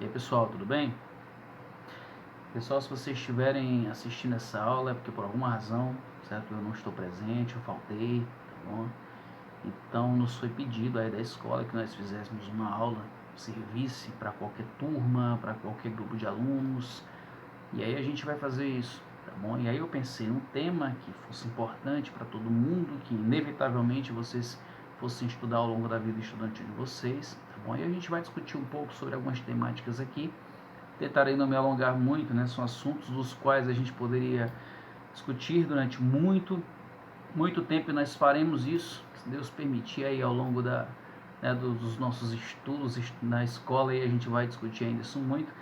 E aí pessoal, tudo bem? Pessoal, se vocês estiverem assistindo essa aula é porque por alguma razão, certo? Eu não estou presente, eu faltei, tá bom? Então nos foi pedido aí da escola que nós fizéssemos uma aula, servisse para qualquer turma, para qualquer grupo de alunos, e aí a gente vai fazer isso, tá bom? E aí eu pensei num tema que fosse importante para todo mundo, que inevitavelmente vocês fossem estudar ao longo da vida estudante de vocês, tá bom? E a gente vai discutir um pouco sobre algumas temáticas aqui. Tentarei não me alongar muito, né? São assuntos dos quais a gente poderia discutir durante muito tempo e nós faremos isso, se Deus permitir, aí ao longo dos nossos estudos na escola, e a gente vai discutir ainda isso muito.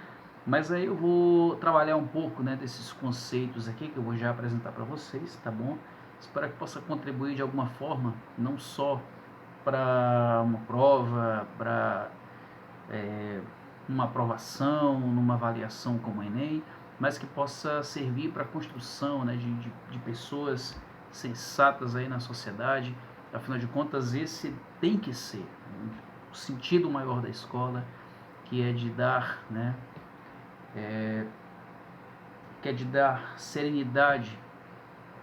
Mas aí eu vou trabalhar um pouco, né, desses conceitos aqui que eu vou já apresentar para vocês, tá bom? Espero que possa contribuir de alguma forma, não só para uma prova, para uma aprovação, numa avaliação como o Enem, mas que possa servir para a construção, né, de pessoas sensatas aí na sociedade. Afinal de contas, esse tem que ser o sentido maior da escola, que é de dar, né, que é de dar serenidade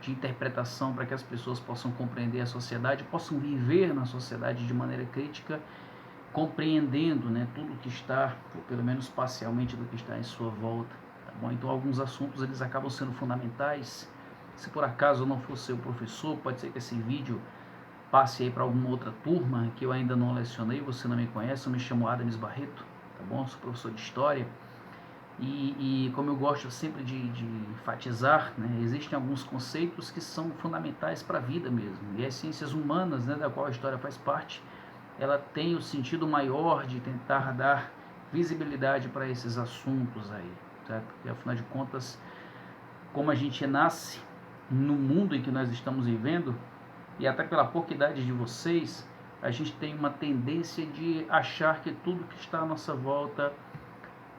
de interpretação para que as pessoas possam compreender a sociedade, possam viver na sociedade de maneira crítica, compreendendo, né, tudo que está, ou pelo menos parcialmente do que está em sua volta. Tá bom? Então alguns assuntos eles acabam sendo fundamentais. Se por acaso eu não for seu professor, pode ser que esse vídeo passe aí para alguma outra turma que eu ainda não lecionei, você não me conhece, eu me chamo Adams Barreto, tá bom? Sou professor de História. E como eu gosto sempre de enfatizar, né, existem alguns conceitos que são fundamentais para a vida mesmo. E as ciências humanas, né, da qual a história faz parte, ela tem o sentido maior de tentar dar visibilidade para esses assuntos aí, certo? Porque afinal de contas, como a gente nasce no mundo em que nós estamos vivendo, e até pela pouca idade de vocês, a gente tem uma tendência de achar que tudo que está à nossa volta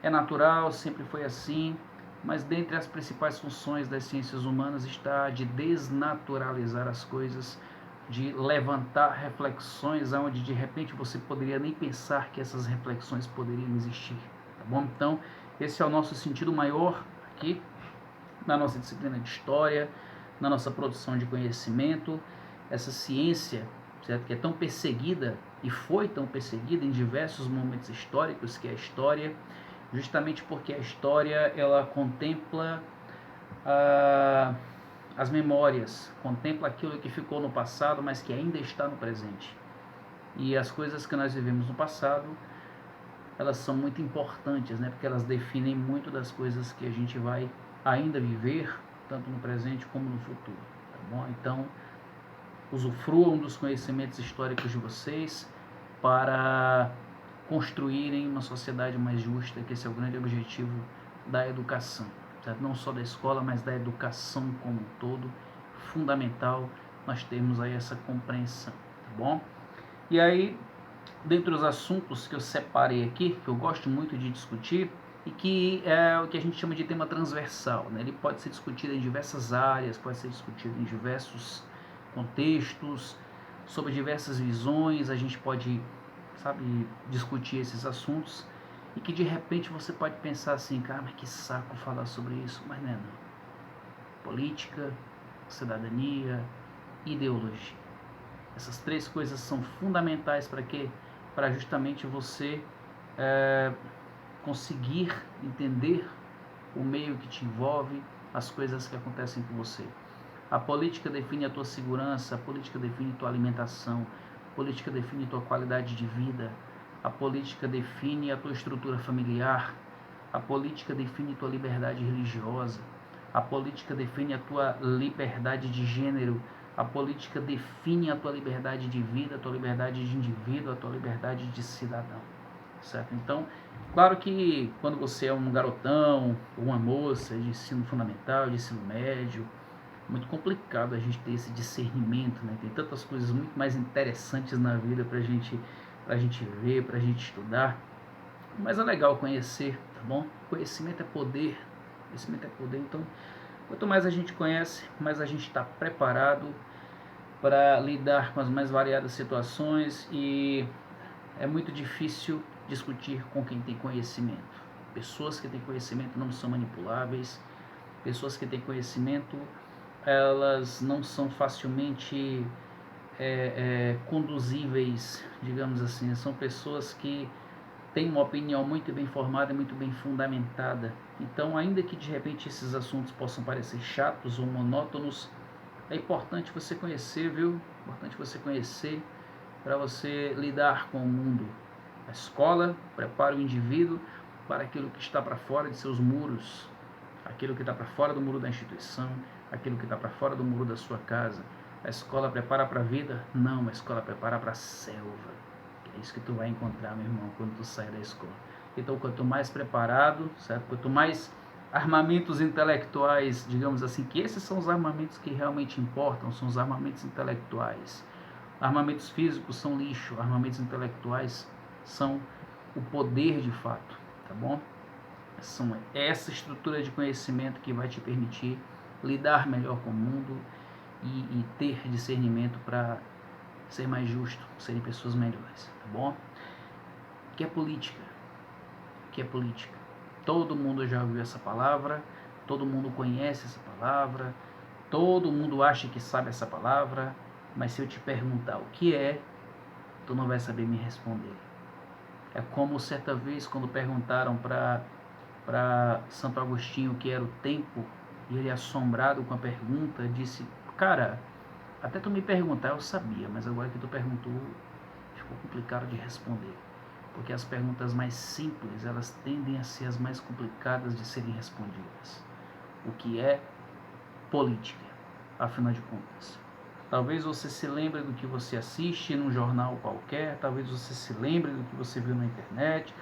é natural, sempre foi assim, mas dentre as principais funções das ciências humanas está a de desnaturalizar as coisas, de levantar reflexões onde de repente você poderia nem pensar que essas reflexões poderiam existir, tá bom? Então, esse é o nosso sentido maior aqui na nossa disciplina de história, na nossa produção de conhecimento, essa ciência, certo? Que é tão perseguida e foi tão perseguida em diversos momentos históricos, que é a história, justamente porque a história ela contempla ah, as memórias, contempla aquilo que ficou no passado, mas que ainda está no presente. E as coisas que nós vivemos no passado, elas são muito importantes, né? Porque elas definem muito das coisas que a gente vai ainda viver, tanto no presente como no futuro, tá bom? Então, usufruam dos conhecimentos históricos de vocês para construírem uma sociedade mais justa, que esse é o grande objetivo da educação, certo? Não só da escola, mas da educação como um todo, fundamental nós termos aí essa compreensão, tá bom? E aí, dentre os assuntos que eu separei aqui, que eu gosto muito de discutir, e que é o que a gente chama de tema transversal, né? Ele pode ser discutido em diversas áreas, pode ser discutido em diversos contextos, sobre diversas visões, a gente pode, sabe, discutir esses assuntos, e que de repente você pode pensar assim, cara, mas que saco falar sobre isso, mas não é não. Política, cidadania, ideologia. Essas três coisas são fundamentais para quê? Para justamente você conseguir entender o meio que te envolve, as coisas que acontecem com você. A política define a tua segurança, a política define a tua alimentação, a política define a tua qualidade de vida, a política define a tua estrutura familiar, a política define a tua liberdade religiosa, a política define a tua liberdade de gênero, a política define a tua liberdade de vida, a tua liberdade de indivíduo, a tua liberdade de cidadão, certo? Então, claro que quando você é um garotão ou uma moça de ensino fundamental, de ensino médio, muito complicado a gente ter esse discernimento, né? Tem tantas coisas muito mais interessantes na vida pra gente ver, pra gente estudar. Mas é legal conhecer, tá bom? Conhecimento é poder. Conhecimento é poder. Então, quanto mais a gente conhece, mais a gente está preparado para lidar com as mais variadas situações, e é muito difícil discutir com quem tem conhecimento. Pessoas que têm conhecimento não são manipuláveis. Pessoas que têm conhecimento, elas não são facilmente conduzíveis, digamos assim. São pessoas que têm uma opinião muito bem formada, muito bem fundamentada. Então, ainda que de repente esses assuntos possam parecer chatos ou monótonos, é importante você conhecer, viu? Importante você conhecer para você lidar com o mundo. A escola prepara o indivíduo para aquilo que está para fora de seus muros, aquilo que está para fora do muro da instituição, aquilo que está para fora do muro da sua casa. A escola prepara para a vida? Não, a escola prepara para a selva. É isso que tu vai encontrar, meu irmão, quando tu sair da escola. Então, quanto mais preparado, certo? Quanto mais armamentos intelectuais, digamos assim, que esses são os armamentos que realmente importam, são os armamentos intelectuais. Armamentos físicos são lixo, armamentos intelectuais são o poder de fato, tá bom? São essa estrutura de conhecimento que vai te permitir lidar melhor com o mundo e ter discernimento para ser mais justo, serem pessoas melhores, tá bom? O que é política? O que é política? Todo mundo já ouviu essa palavra, todo mundo conhece essa palavra, todo mundo acha que sabe essa palavra, mas se eu te perguntar o que é, tu não vai saber me responder. É como certa vez quando perguntaram para Santo Agostinho o que era o tempo, e ele, assombrado com a pergunta, disse: cara, até tu me perguntar eu sabia, mas agora que tu perguntou ficou complicado de responder, porque as perguntas mais simples elas tendem a ser as mais complicadas de serem respondidas. O que é política, afinal de contas? Talvez você se lembre do que você assiste num jornal qualquer, talvez você se lembre do que você viu na internet,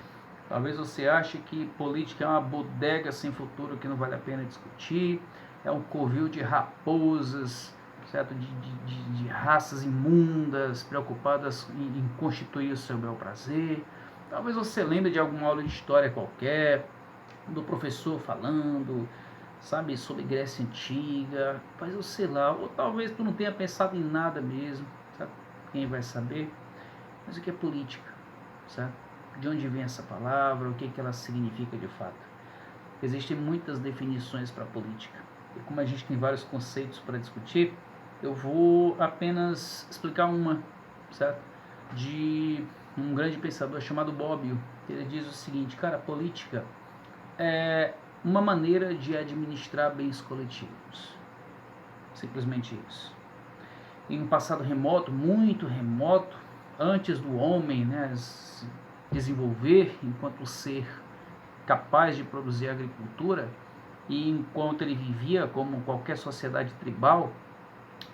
talvez você ache que política é uma bodega sem futuro que não vale a pena discutir, é um covil de raposas, certo? De raças imundas, preocupadas em constituir o seu bel prazer. Talvez você lembre de alguma aula de história qualquer, do professor falando, sabe, sobre Grécia Antiga, mas eu sei lá, ou talvez tu não tenha pensado em nada mesmo, sabe? Quem vai saber? Mas o que é política, sabe? De onde vem essa palavra, o que ela significa de fato? Existem muitas definições para política, e como a gente tem vários conceitos para discutir, eu vou apenas explicar uma, certo? De um grande pensador chamado Bobbio, que ele diz o seguinte: cara, política é uma maneira de administrar bens coletivos. Simplesmente isso. Em um passado remoto, muito remoto, antes do homem, né, se desenvolver enquanto ser capaz de produzir agricultura, e enquanto ele vivia como qualquer sociedade tribal,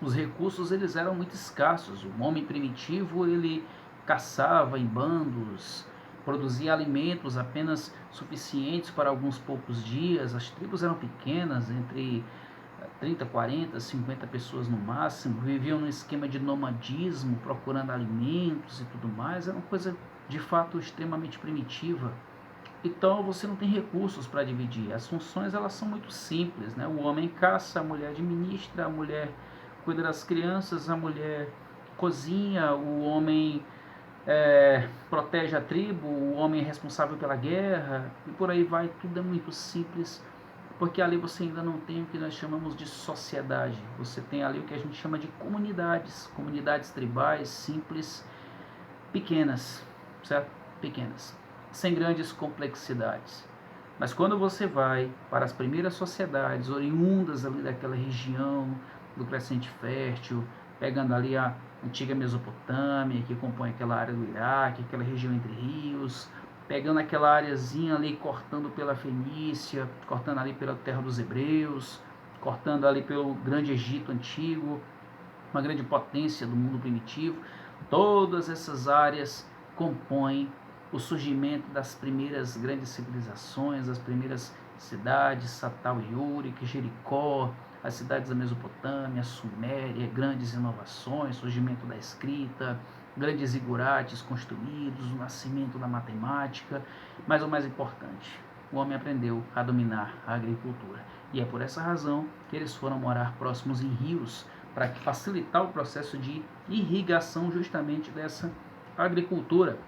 os recursos eles eram muito escassos. O homem primitivo ele caçava em bandos, produzia alimentos apenas suficientes para alguns poucos dias. As tribos eram pequenas, entre 30, 40, 50 pessoas no máximo, viviam num esquema de nomadismo, procurando alimentos e tudo mais. Era uma coisa de fato extremamente primitiva. Então você não tem recursos para dividir. As funções elas são muito simples, né? O homem caça, a mulher administra, a mulher cuida das crianças, a mulher cozinha, o homem protege a tribo, o homem é responsável pela guerra, e por aí vai. Tudo é muito simples, porque ali você ainda não tem o que nós chamamos de sociedade. Você tem ali o que a gente chama de comunidades tribais, simples, pequenas, certo? Pequenas, sem grandes complexidades. Mas quando você vai para as primeiras sociedades oriundas ali daquela região do Crescente Fértil, pegando ali a antiga Mesopotâmia, que compõe aquela área do Iraque, aquela região entre rios, pegando aquela areazinha ali, cortando pela Fenícia, cortando ali pela terra dos hebreus, cortando ali pelo grande Egito antigo, uma grande potência do mundo primitivo. Todas essas áreas compõem o surgimento das primeiras grandes civilizações, as primeiras cidades, Satal e Urique, Jericó, as cidades da Mesopotâmia, Suméria, grandes inovações, surgimento da escrita, grandes zigurates construídos, o nascimento da matemática, mas o mais importante, o homem aprendeu a dominar a agricultura. E é por essa razão que eles foram morar próximos em rios, para facilitar o processo de irrigação justamente dessa agricultura.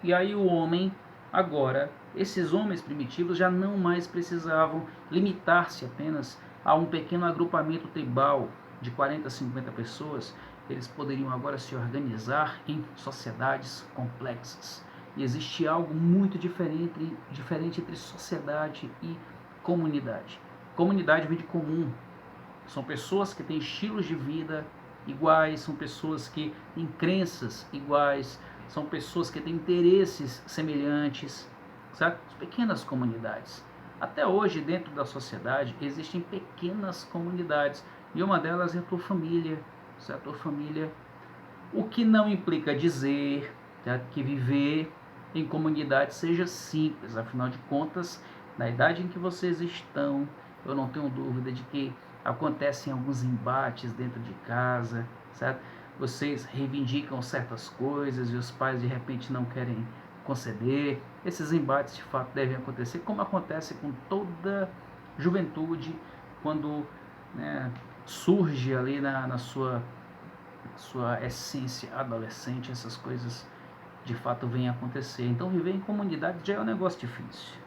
E aí o homem Agora, esses homens primitivos já não mais precisavam limitar-se apenas a um pequeno agrupamento tribal de 40 a 50 pessoas. Eles poderiam agora se organizar em sociedades complexas. E existe algo muito diferente entre sociedade e comunidade. Comunidade vem de comum. São pessoas que têm estilos de vida iguais, são pessoas que têm crenças iguais, são pessoas que têm interesses semelhantes, certo? Pequenas comunidades. Até hoje, dentro da sociedade, existem pequenas comunidades, e uma delas é a tua família, certo? A tua família, o que não implica dizer, certo? Que viver em comunidade seja simples, afinal de contas, na idade em que vocês estão, eu não tenho dúvida de que acontecem alguns embates dentro de casa, certo? Vocês reivindicam certas coisas e os pais de repente não querem conceder. Esses embates de fato devem acontecer, como acontece com toda juventude, quando, né, surge ali na sua essência adolescente, essas coisas de fato vêm acontecer. Então viver em comunidade já é um negócio difícil.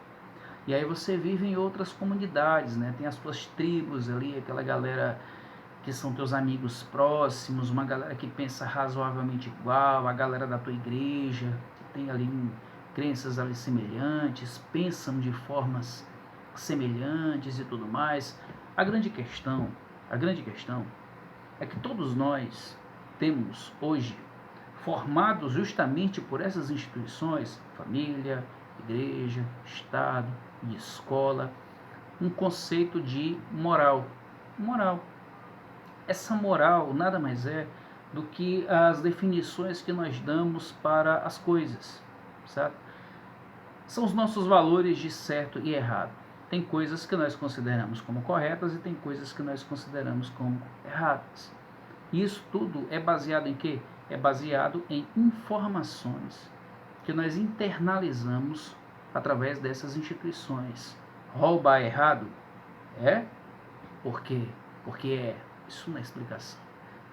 E aí você vive em outras comunidades, né? Tem as suas tribos ali, aquela galera que são teus amigos próximos, uma galera que pensa razoavelmente igual, a galera da tua igreja, que tem ali crenças ali semelhantes, pensam de formas semelhantes e tudo mais. A grande questão é que todos nós temos hoje, formados justamente por essas instituições, família, igreja, Estado e escola, um conceito de moral. Moral. Essa moral nada mais é do que as definições que nós damos para as coisas, certo? São os nossos valores de certo e errado. Tem coisas que nós consideramos como corretas e tem coisas que nós consideramos como erradas. Isso tudo é baseado em quê? É baseado em informações que nós internalizamos através dessas instituições. Roubar é errado? É? Por quê? Porque é. Isso não é explicação.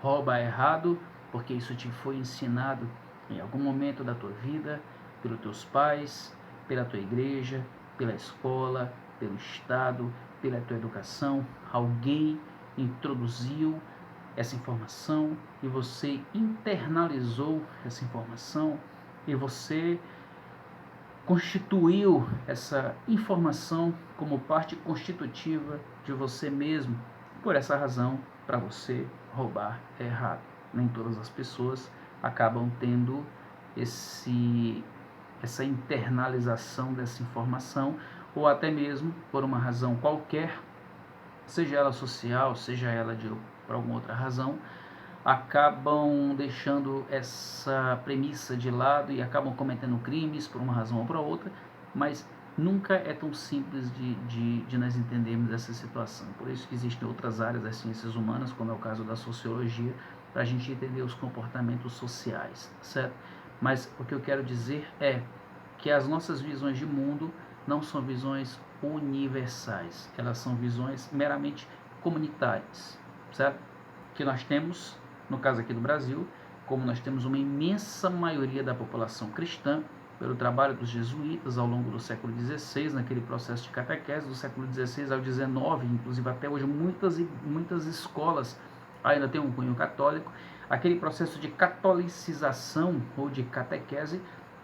Roubar é errado porque isso te foi ensinado em algum momento da tua vida, pelos teus pais, pela tua igreja, pela escola, pelo Estado, pela tua educação. Alguém introduziu essa informação e você internalizou essa informação e você constituiu essa informação como parte constitutiva de você mesmo. Por essa razão, para você, roubar é errado. Nem todas as pessoas acabam tendo essa internalização dessa informação, ou até mesmo por uma razão qualquer, seja ela social, seja ela por alguma outra razão, acabam deixando essa premissa de lado e acabam cometendo crimes por uma razão ou por outra, mas nunca é tão simples de nós entendermos essa situação. Por isso que existem outras áreas das ciências humanas, como é o caso da sociologia, para a gente entender os comportamentos sociais, certo? Mas o que eu quero dizer é que as nossas visões de mundo não são visões universais, elas são visões meramente comunitárias, certo? Que nós temos, no caso aqui do Brasil, como nós temos uma imensa maioria da população cristã, pelo trabalho dos jesuítas ao longo do século XVI, naquele processo de catequese, do século XVI ao XIX, inclusive até hoje muitas escolas ainda têm um cunho católico, aquele processo de catolicização ou de catequese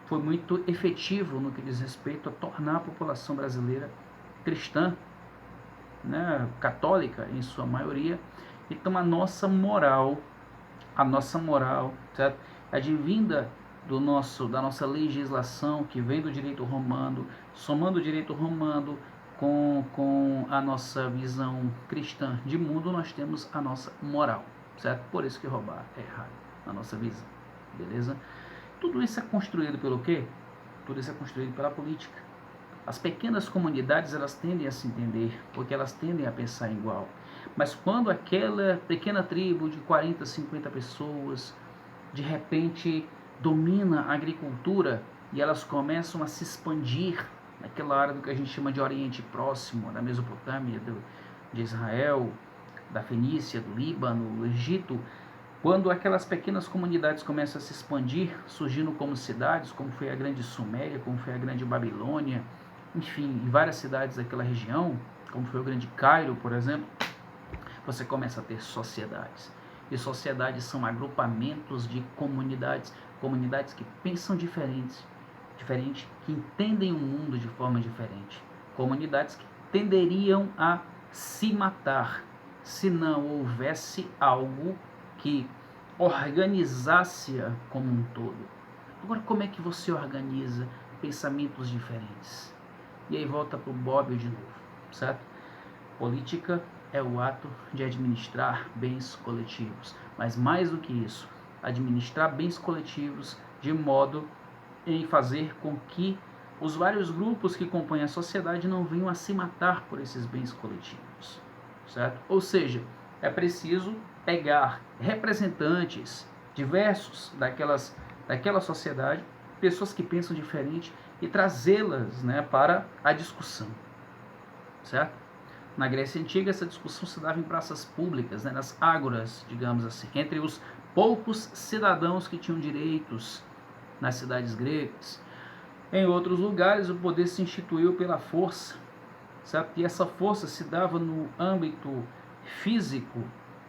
foi muito efetivo no que diz respeito a tornar a população brasileira cristã, né, católica em sua maioria. Então a nossa moral, certo? Advinda da nossa legislação que vem do direito romano, somando o direito romano com a nossa visão cristã de mundo, nós temos a nossa moral, certo? Por isso que roubar é errado, na nossa visão, beleza? Tudo isso é construído pelo quê? Tudo isso é construído pela política. As pequenas comunidades, elas tendem a se entender, porque elas tendem a pensar igual. Mas quando aquela pequena tribo de 40, 50 pessoas, de repente domina a agricultura e elas começam a se expandir naquela área do que a gente chama de Oriente Próximo, da Mesopotâmia, de Israel, da Fenícia, do Líbano, do Egito, Quando aquelas pequenas comunidades começam a se expandir, surgindo como cidades, como foi a grande Suméria, como foi a grande Babilônia, enfim, em várias cidades daquela região, como foi o grande Cairo, por exemplo, você começa a ter sociedades. E sociedades são agrupamentos de comunidades, comunidades que pensam diferente, que entendem o mundo de forma diferente, comunidades que tenderiam a se matar se não houvesse algo que organizasse-a como um todo. Agora, como é que você organiza pensamentos diferentes? E aí volta para o Bobbio de novo, certo? Política é o ato de administrar bens coletivos, mas mais do que isso, administrar bens coletivos de modo em fazer com que os vários grupos que compõem a sociedade não venham a se matar por esses bens coletivos, certo? Ou seja, é preciso pegar representantes diversos daquela sociedade, pessoas que pensam diferente e trazê-las, né, para a discussão, certo? Na Grécia Antiga, essa discussão se dava em praças públicas, né, nas ágoras, digamos assim, entre os poucos cidadãos que tinham direitos nas cidades gregas. Em outros lugares, o poder se instituiu pela força, certo? E essa força se dava no âmbito físico,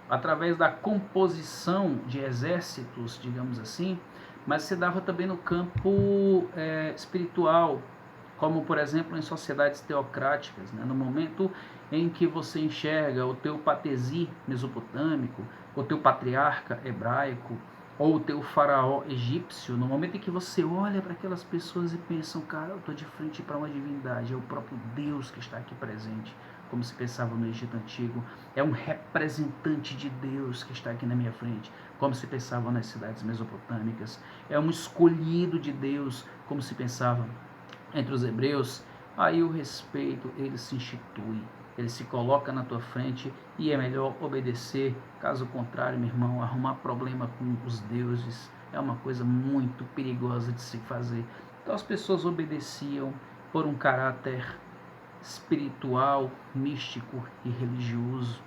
através da composição de exércitos, digamos assim, mas se dava também no campo espiritual, como por exemplo em sociedades teocráticas, né? No momento em que você enxerga o teu patesi mesopotâmico, o teu patriarca hebraico, ou o teu faraó egípcio, no momento em que você olha para aquelas pessoas e pensam, cara, eu estou de frente para uma divindade, é o próprio Deus que está aqui presente, como se pensava no Egito Antigo, é um representante de Deus que está aqui na minha frente, como se pensava nas cidades mesopotâmicas, é um escolhido de Deus, como se pensava entre os hebreus. Aí o respeito, ele se institui, ele se coloca na tua frente e é melhor obedecer. Caso contrário, meu irmão, arrumar problema com os deuses é uma coisa muito perigosa de se fazer. Então as pessoas obedeciam por um caráter espiritual, místico e religioso.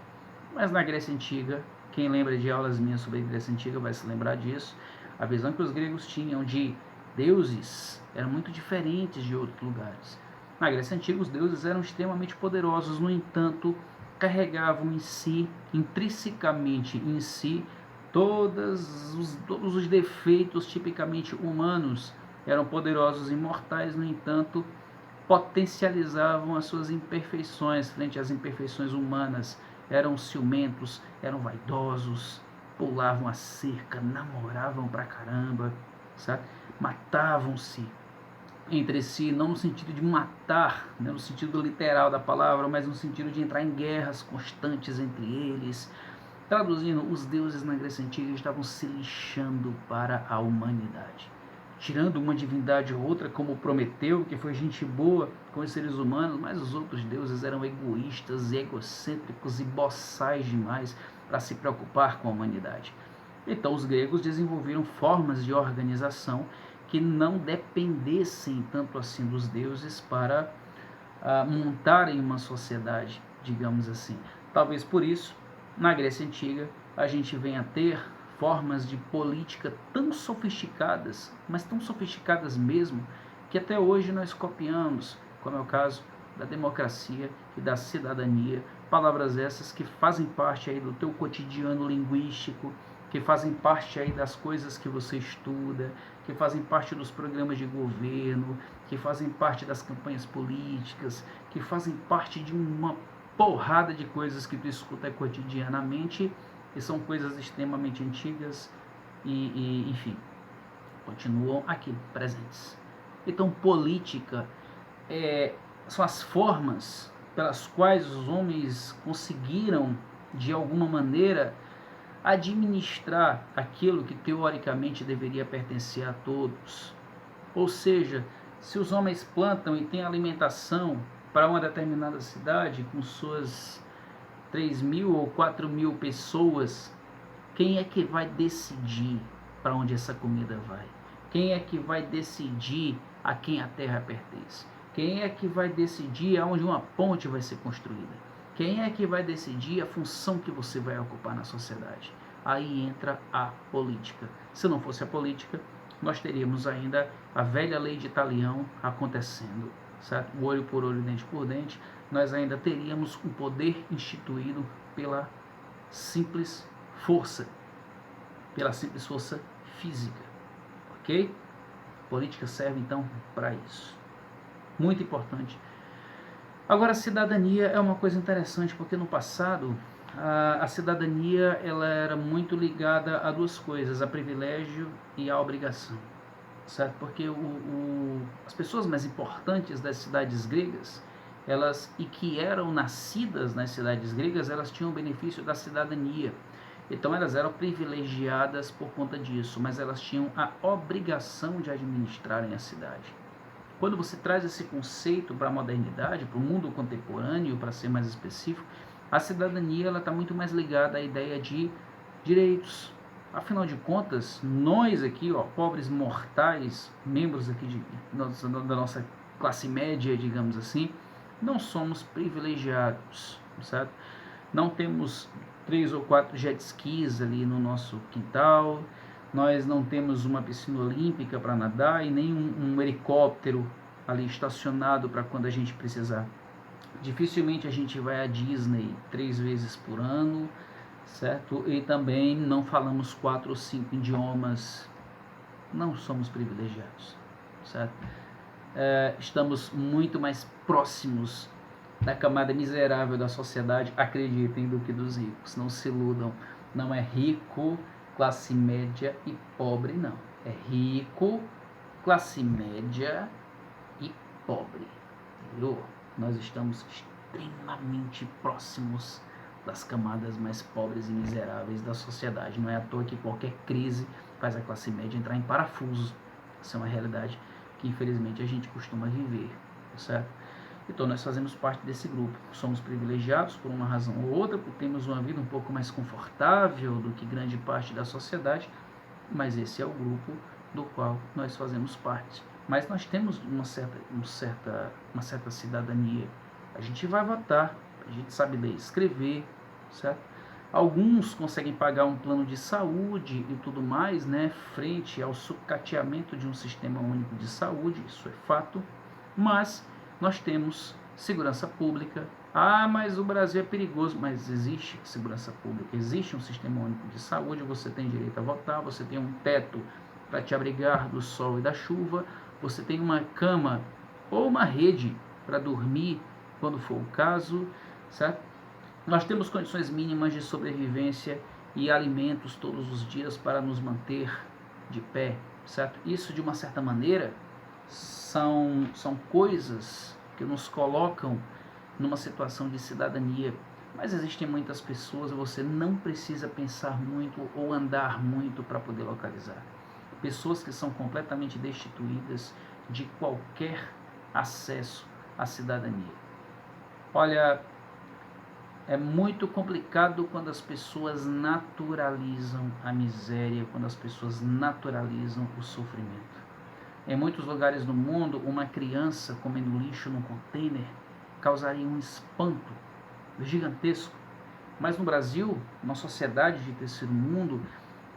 Mas na Grécia Antiga, quem lembra de aulas minhas sobre a Grécia Antiga vai se lembrar disso, a visão que os gregos tinham de deuses eram muito diferentes de outros lugares. Na Grécia Antiga, os deuses eram extremamente poderosos, no entanto, carregavam em si, intrinsecamente em si, todos os defeitos tipicamente humanos. Eram poderosos e imortais, no entanto, potencializavam as suas imperfeições frente às imperfeições humanas. Eram ciumentos, eram vaidosos, pulavam a cerca, namoravam pra caramba, sabe? Matavam-se entre si, não no sentido de matar, né, no sentido literal da palavra, mas no sentido de entrar em guerras constantes entre eles. Traduzindo, os deuses na Grécia Antiga estavam se lixando para a humanidade, tirando uma divindade ou outra, como Prometeu, que foi gente boa com os seres humanos, mas os outros deuses eram egoístas, egocêntricos e boçais demais para se preocupar com a humanidade. Então os gregos desenvolveram formas de organização que não dependessem tanto assim dos deuses para montarem uma sociedade, digamos assim. Talvez por isso, na Grécia Antiga, a gente venha a ter formas de política tão sofisticadas, mas tão sofisticadas mesmo, que até hoje nós copiamos, como é o caso da democracia e da cidadania, palavras essas que fazem parte aí do teu cotidiano linguístico, que fazem parte aí das coisas que você estuda, que fazem parte dos programas de governo, que fazem parte das campanhas políticas, que fazem parte de uma porrada de coisas que tu escuta cotidianamente, e são coisas extremamente antigas e enfim, continuam aqui presentes. Então, política são as formas pelas quais os homens conseguiram, de alguma maneira, administrar aquilo que teoricamente deveria pertencer a todos. Ou seja, se os homens plantam e têm alimentação para uma determinada cidade com suas 3.000 ou 4.000 pessoas, quem é que vai decidir para onde essa comida vai? Quem é que vai decidir a quem a terra pertence? Quem é que vai decidir aonde uma ponte vai ser construída? Quem é que vai decidir a função que você vai ocupar na sociedade? aí entra a política. Se não fosse a política, nós teríamos ainda a velha lei de Talião acontecendo, certo? O olho por olho, dente por dente. Nós ainda teríamos um poder instituído pela simples força, física, ok? Política serve então para isso. Muito importante. Agora, a cidadania é uma coisa interessante, porque no passado a cidadania ela era muito ligada a duas coisas, a privilégio e a obrigação, certo? Porque as pessoas mais importantes das cidades gregas, e que eram nascidas nas cidades gregas, elas tinham o benefício da cidadania. Então elas eram privilegiadas por conta disso, mas elas tinham a obrigação de administrarem a cidade. Quando você traz esse conceito para a modernidade, para o mundo contemporâneo, para ser mais específico, a cidadania está muito mais ligada à ideia de direitos. Afinal de contas, nós aqui, pobres mortais, membros aqui da nossa classe média, digamos assim, não somos privilegiados, certo? Não temos 3 ou 4 jet skis ali no nosso quintal, nós não temos uma piscina olímpica para nadar e nem um helicóptero ali estacionado para quando a gente precisar. Dificilmente a gente vai à Disney 3 vezes por ano, certo? E também não falamos 4 ou 5 idiomas, não somos privilegiados, certo? Estamos muito mais próximos da camada miserável da sociedade, acreditem, do que dos ricos. Não se iludam, não é rico, classe média e pobre, não. É rico, classe média e pobre. Entendeu? Nós estamos extremamente próximos das camadas mais pobres e miseráveis da sociedade. Não é à toa que qualquer crise faz a classe média entrar em parafuso. Essa é uma realidade que infelizmente a gente costuma viver, certo? Então nós fazemos parte desse grupo. Somos privilegiados por uma razão ou outra, porque temos uma vida um pouco mais confortável do que grande parte da sociedade, mas esse é o grupo do qual nós fazemos parte. Mas nós temos uma certa cidadania. A gente vai votar, a gente sabe ler e escrever, certo? Alguns conseguem pagar um plano de saúde e tudo mais, né, frente ao sucateamento de um sistema único de saúde, isso é fato, mas nós temos segurança pública. Mas o Brasil é perigoso, mas existe segurança pública, existe um sistema único de saúde, você tem direito a votar, você tem um teto para te abrigar do sol e da chuva, você tem uma cama ou uma rede para dormir quando for o caso, certo? Nós temos condições mínimas de sobrevivência e alimentos todos os dias para nos manter de pé, certo? Isso, de uma certa maneira, são coisas que nos colocam numa situação de cidadania. Mas existem muitas pessoas, você não precisa pensar muito ou andar muito para poder localizar. Pessoas que são completamente destituídas de qualquer acesso à cidadania. Olha, é muito complicado quando as pessoas naturalizam a miséria, quando as pessoas naturalizam o sofrimento. Em muitos lugares do mundo, uma criança comendo lixo num container causaria um espanto gigantesco. Mas no Brasil, uma sociedade de terceiro mundo,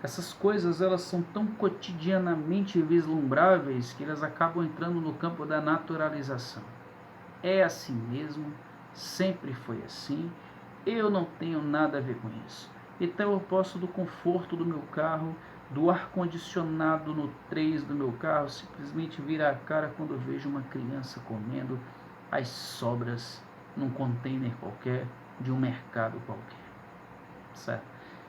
essas coisas elas são tão cotidianamente vislumbráveis que elas acabam entrando no campo da naturalização. É assim mesmo, sempre foi assim, eu não tenho nada a ver com isso. Então eu posso, do conforto do meu carro, do ar-condicionado no 3 do meu carro, simplesmente virar a cara quando eu vejo uma criança comendo as sobras num container qualquer, de um mercado qualquer. Certo?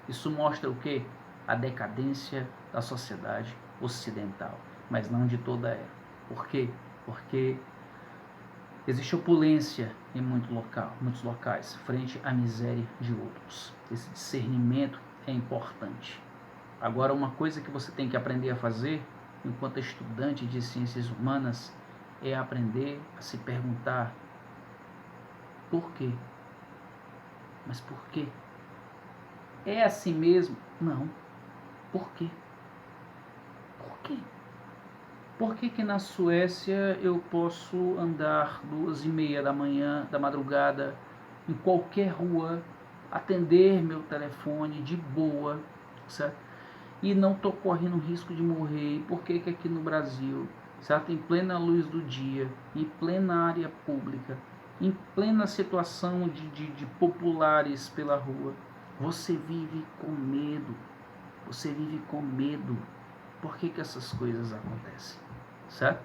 Isso mostra o quê? A decadência da sociedade ocidental, mas não de toda ela. Por quê? Porque existe opulência em muitos locais, frente à miséria de outros. Esse discernimento é importante. Agora, uma coisa que você tem que aprender a fazer, enquanto estudante de ciências humanas, é aprender a se perguntar: por quê? Mas por quê? É assim mesmo? Não. Por quê? Por quê? Por que que na Suécia eu posso andar 2h30 da manhã, da madrugada, em qualquer rua, atender meu telefone de boa, certo? E não estou correndo risco de morrer. E por que que aqui no Brasil, certo? Em plena luz do dia, em plena área pública, em plena situação de populares pela rua, você vive com medo. Você vive com medo. Por que que essas coisas acontecem? Certo?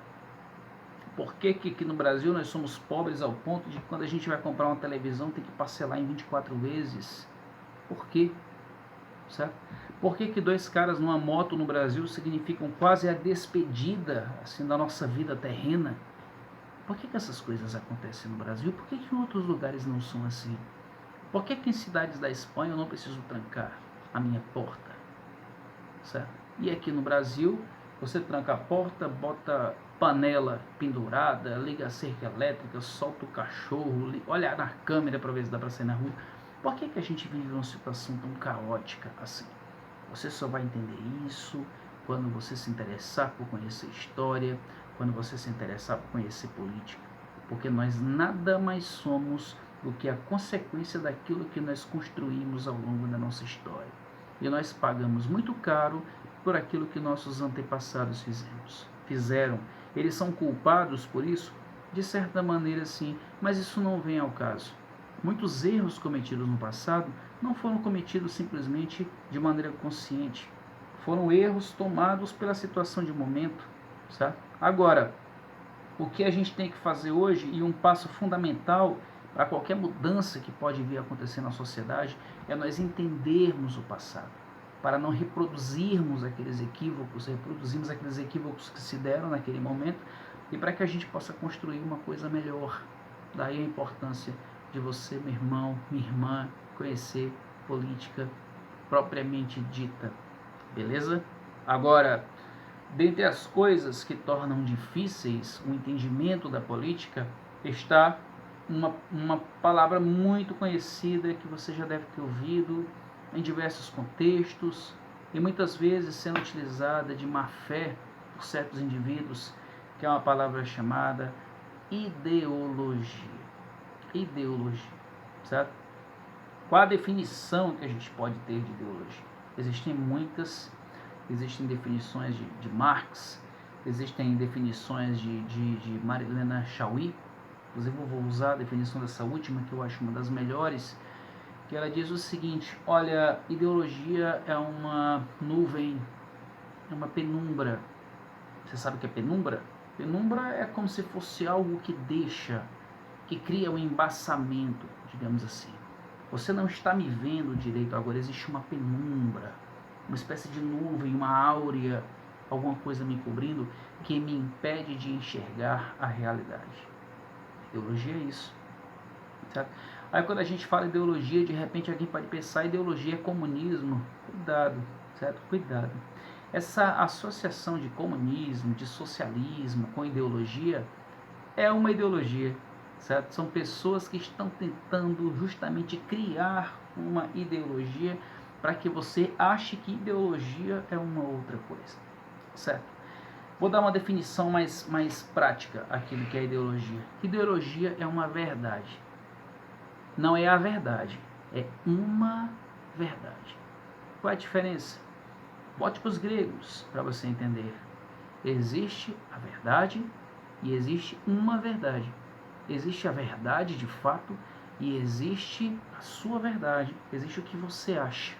Por que que aqui no Brasil nós somos pobres ao ponto de que quando a gente vai comprar uma televisão tem que parcelar em 24 vezes? Por quê? Certo? Por que que dois caras numa moto no Brasil significam quase a despedida assim, da nossa vida terrena? Por que que essas coisas acontecem no Brasil? Por que que em outros lugares não são assim? Por que que em cidades da Espanha eu não preciso trancar a minha porta? Certo? E aqui no Brasil, você tranca a porta, bota panela pendurada, liga a cerca elétrica, solta o cachorro, olha na câmera para ver se dá para sair na rua. Por que que a gente vive uma situação tão caótica assim? Você só vai entender isso quando você se interessar por conhecer história, quando você se interessar por conhecer política. Porque nós nada mais somos do que a consequência daquilo que nós construímos ao longo da nossa história. E nós pagamos muito caro por aquilo que nossos antepassados fizeram. Eles são culpados por isso? De certa maneira sim, mas isso não vem ao caso. Muitos erros cometidos no passado não foram cometidos simplesmente de maneira consciente. Foram erros tomados pela situação de momento, certo? Agora, o que a gente tem que fazer hoje, e um passo fundamental para qualquer mudança que pode vir a acontecer na sociedade, é nós entendermos o passado, para não reproduzirmos aqueles equívocos, reproduzirmos aqueles equívocos que se deram naquele momento, e para que a gente possa construir uma coisa melhor. Daí a importância de você, meu irmão, minha irmã, conhecer política propriamente dita, beleza? Agora, dentre as coisas que tornam difíceis o entendimento da política, está uma palavra muito conhecida que você já deve ter ouvido em diversos contextos e muitas vezes sendo utilizada de má fé por certos indivíduos, que é uma palavra chamada ideologia. Ideologia, certo? Qual a definição que a gente pode ter de ideologia? Existem muitas. Existem definições de Marx, existem definições de Marilena Chauí. Inclusive eu vou usar a definição dessa última, que eu acho uma das melhores, que ela diz o seguinte: olha, ideologia é uma nuvem, é uma penumbra. Você sabe o que é penumbra? Penumbra é como se fosse algo que deixa, que cria um embaçamento, digamos assim. Você não está me vendo direito agora, existe uma penumbra, uma espécie de nuvem, uma áurea, alguma coisa me cobrindo que me impede de enxergar a realidade. Ideologia é isso, certo? Aí quando a gente fala ideologia, de repente alguém pode pensar ideologia é comunismo. Cuidado, certo? Cuidado. Essa associação de comunismo, de socialismo com ideologia é uma ideologia, certo? São pessoas que estão tentando justamente criar uma ideologia para que você ache que ideologia é uma outra coisa, certo? Vou dar uma definição mais prática aqui do que é ideologia. Ideologia é uma verdade. Não é a verdade, é uma verdade. Qual é a diferença? Bote para os gregos para você entender. Existe a verdade e existe uma verdade. Existe a verdade de fato e existe a sua verdade. Existe o que você acha.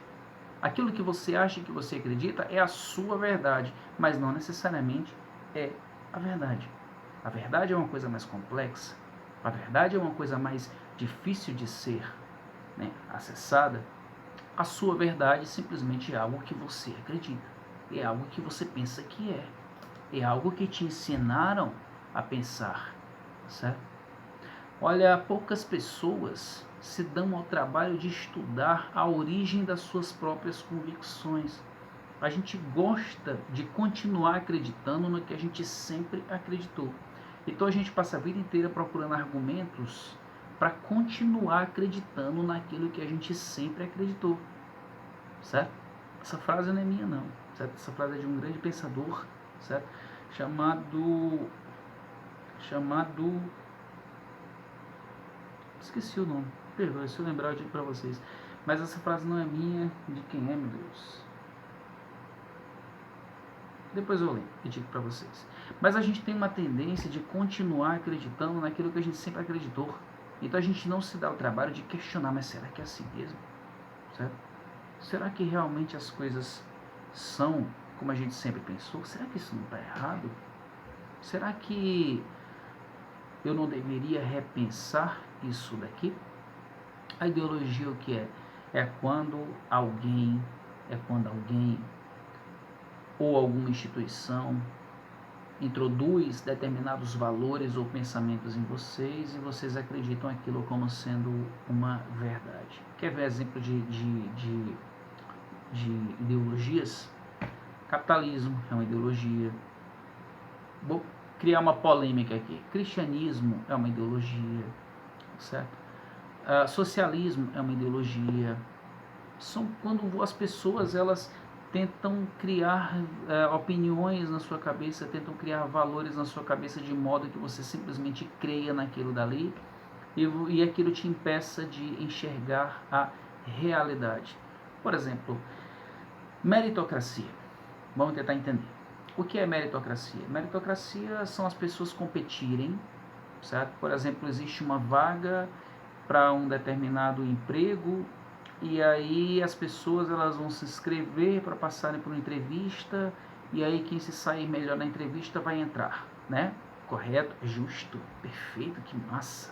Aquilo que você acha e que você acredita é a sua verdade, mas não necessariamente é a verdade. A verdade é uma coisa mais complexa. A verdade é uma coisa mais difícil de ser, né, acessada. A sua verdade simplesmente é algo que você acredita. É algo que você pensa que é. É algo que te ensinaram a pensar, certo? Olha, poucas pessoas se dão ao trabalho de estudar a origem das suas próprias convicções. A gente gosta de continuar acreditando no que a gente sempre acreditou. Então a gente passa a vida inteira procurando argumentos para continuar acreditando naquilo que a gente sempre acreditou, certo? Essa frase não é minha não, certo? Essa frase é de um grande pensador, certo? Chamado esqueci o nome, perdoe, se eu lembrar eu digo para vocês. Mas essa frase não é minha, de quem é, meu Deus? Depois eu lembro e digo para vocês. Mas a gente tem uma tendência de continuar acreditando naquilo que a gente sempre acreditou. Então a gente não se dá o trabalho de questionar, mas será que é assim mesmo? Certo? Será que realmente as coisas são como a gente sempre pensou? Será que isso não está errado? Será que eu não deveria repensar isso daqui? A ideologia o que é? É quando alguém ou alguma instituição introduz determinados valores ou pensamentos em vocês e vocês acreditam aquilo como sendo uma verdade. Quer ver exemplo de ideologias? Capitalismo é uma ideologia. Vou criar uma polêmica aqui. Cristianismo é uma ideologia, certo? Socialismo é uma ideologia. São quando as pessoas elas tentam criar opiniões na sua cabeça, tentam criar valores na sua cabeça de modo que você simplesmente creia naquilo dali e aquilo te impeça de enxergar a realidade. Por exemplo, meritocracia. Vamos tentar entender. O que é meritocracia? Meritocracia são as pessoas competirem, certo? Por exemplo, existe uma vaga para um determinado emprego e aí as pessoas elas vão se inscrever para passarem por uma entrevista e aí quem se sair melhor na entrevista vai entrar, né? Correto? Justo? Perfeito? Que massa!